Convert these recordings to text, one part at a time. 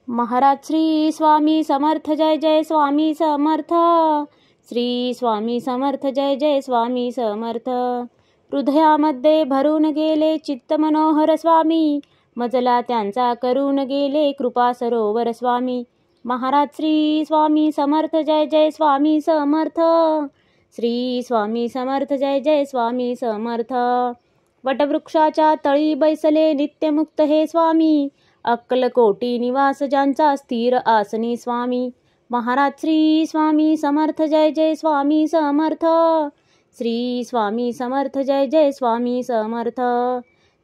महाराज श्री स्वामी समर्थ जय जय स्वामी समर्थ. श्री स्वामी समर्थ जय जय स्वामी समर्थ. हृदयामध्ये भरून गेले चित्त मनोहर स्वामी, मजला त्यांचा करून गेले कृपा सरोवर स्वामी. महाराज श्री स्वामी समर्थ जय जय स्वामी समर्थ. श्री स्वामी समर्थ जय जय स्वामी समर्थ. वटवृक्षाच्या तळी बैसले नित्यमुक्त हे स्वामी, अक्कलकोटी निवास ज्यांचा स्थिर आसनी स्वामी. महाराज श्री स्वामी समर्थ जय जय स्वामी समर्थ. श्री स्वामी समर्थ जय जय स्वामी समर्थ.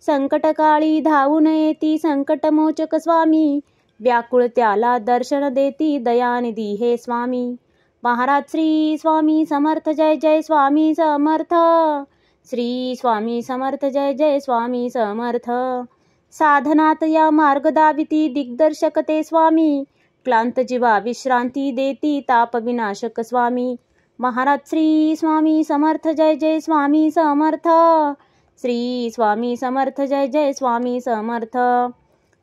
संकटकाळी धावून येती संकटमोचक स्वामी, व्याकुळ त्याला दर्शन देती दयानिधी हे स्वामी. महाराज श्री स्वामी समर्थ जय जय स्वामी समर्थ. श्री स्वामी समर्थ जय जय स्वामी समर्थ. साधनात या मार्ग दाविती दिग्दर्शक ते स्वामी, क्लांत जीवा विश्रांती देती ताप विनाशक स्वामी. महाराज श्री स्वामी समर्थ जय जय स्वामी समर्थ. श्री स्वामी समर्थ जय जय स्वामी समर्थ.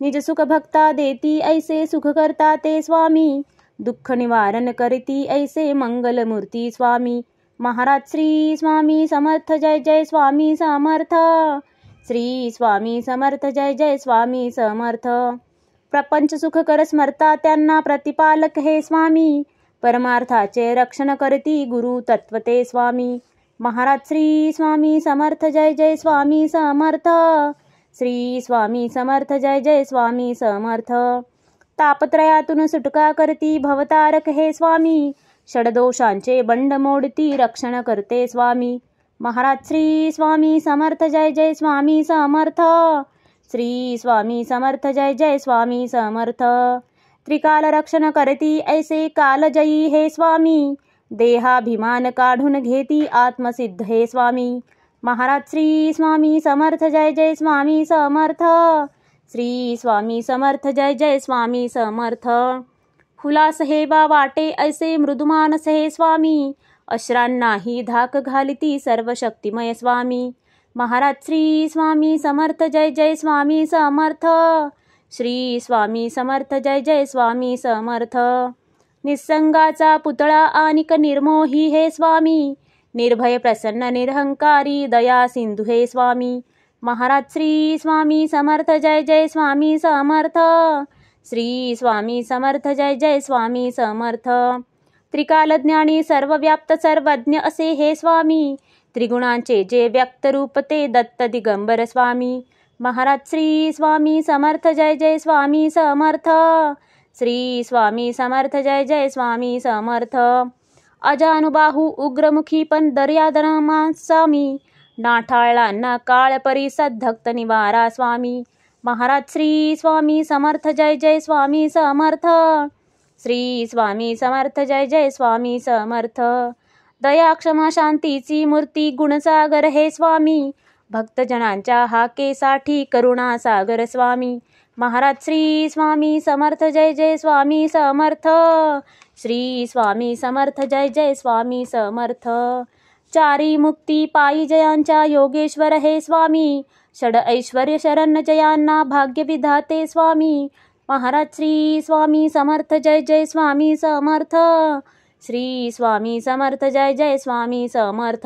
निज सुख भक्ता देती ऐसे सुख करता ते स्वामी, दुःख निवारण करती ऐसे मंगलमूर्ती स्वामी. महाराज श्री स्वामी समर्थ जय जय स्वामी समर्थ. श्री स्वामी समर्थ जय जय स्वामी समर्थ. प्रपंच सुखकर स्मरता त्यांना प्रतिपालक हे स्वामी, परमार्थाचे रक्षण करती गुरु तत्व ते स्वामी. महाराज श्री स्वामी समर्थ जय जय स्वामी समर्थ. श्री स्वामी समर्थ जय जय स्वामी समर्थ. तापत्रयातून सुटका करती भवतारक हे स्वामी, षडदोषांचे बंड मोडती रक्षण करते स्वामी. महाराज श्री स्वामी समर्थ जय जय स्वामी समर्थ. श्री स्वामी समर्थ जय जय स्वामी समर्थ. त्रिकाल रक्षण करती ऐसे कालजयी हे स्वामी, देहाभिमान काढून घेती आत्मसिद्ध हे स्वामी. महाराज श्री स्वामी समर्थ जय जय स्वामी समर्थ. श्री स्वामी समर्थ जय जय स्वामी समर्थ. हुलास हे बा वाटे ऐसे मृदुमानस हे स्वामी, अश्रांनाही धाक घालिती सर्व शक्तिमय स्वामी. महाराज श्री स्वामी समर्थ जय जय स्वामी समर्थ. श्री स्वामी समर्थ जय जय स्वामी समर्थ. निसंगाचा पुतळा आनिक निर्मोही हे स्वामी, निर्भय प्रसन्न निरहंकारी दया सिंधू हे स्वामी. महाराज श्री स्वामी समर्थ जय जय स्वामी समर्थ. श्री स्वामी समर्थ जय जय स्वामी समर्थ. त्रिकालज्ञानी सर्वव्याप्त सर्वज्ञ असे हे स्वामी, त्रिगुणांचे जे व्यक्त रूप ते दत्त दिगंबर स्वामी. महाराज श्री स्वामी समर्थ जय जय स्वामी समर्थ. श्री स्वामी समर्थ जय जय स्वामी समर्थ. अजानुबाहू उग्रमुखी पण दर्यादनमा स्वामी, नाठाळांना काळ परिसद धक्त निवारा स्वामी. महाराज श्री स्वामी समर्थ जय जय स्वामी समर्थ. श्री स्वामी समर्थ जय जय स्वामी समर्थ. दया क्षमा शांतीची मूर्ती गुणसागर हे स्वामी, भक्तजनांच्या हाकेसाठी करुणा सागर स्वामी. महाराज श्री स्वामी समर्थ जय जय स्वामी समर्थ. श्री स्वामी समर्थ जय जय स्वामी समर्थ. चारी मुक्ती पायी जयांच्या योगेश्वर हे स्वामी, षड ऐश्वर्य शरण जयांना भाग्य विधाते स्वामी. महाराज श्री स्वामी समर्थ जय जय स्वामी समर्थ. श्री स्वामी समर्थ जय जय स्वामी समर्थ.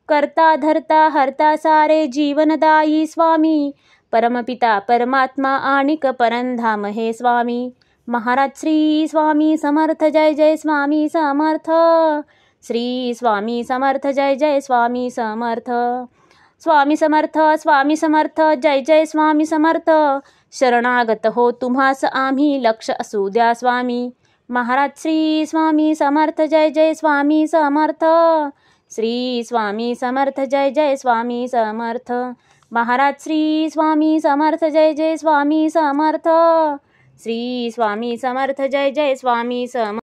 करता धरता हरता सारे जीवनदायी स्वामी, परमपिता परमात्मा आणिक परंधाम हे स्वामी. महाराज श्री स्वामी समर्थ जय जय स्वामी समर्थ. श्री स्वामी समर्थ जय जय स्वामी समर्थ. स्वामी समर्थ स्वामी समर्थ जय जय स्वामी समर्थ. शरणागत हो तुम्हास आम्ही लक्ष असू द्या स्वामी. महाराज श्री स्वामी समर्थ जय जय स्वामी समर्थ. श्री स्वामी समर्थ जय जय स्वामी समर्थ. महाराज श्री स्वामी समर्थ जय जय स्वामी समर्थ. श्री स्वामी समर्थ जय जय स्वामी समर्थ.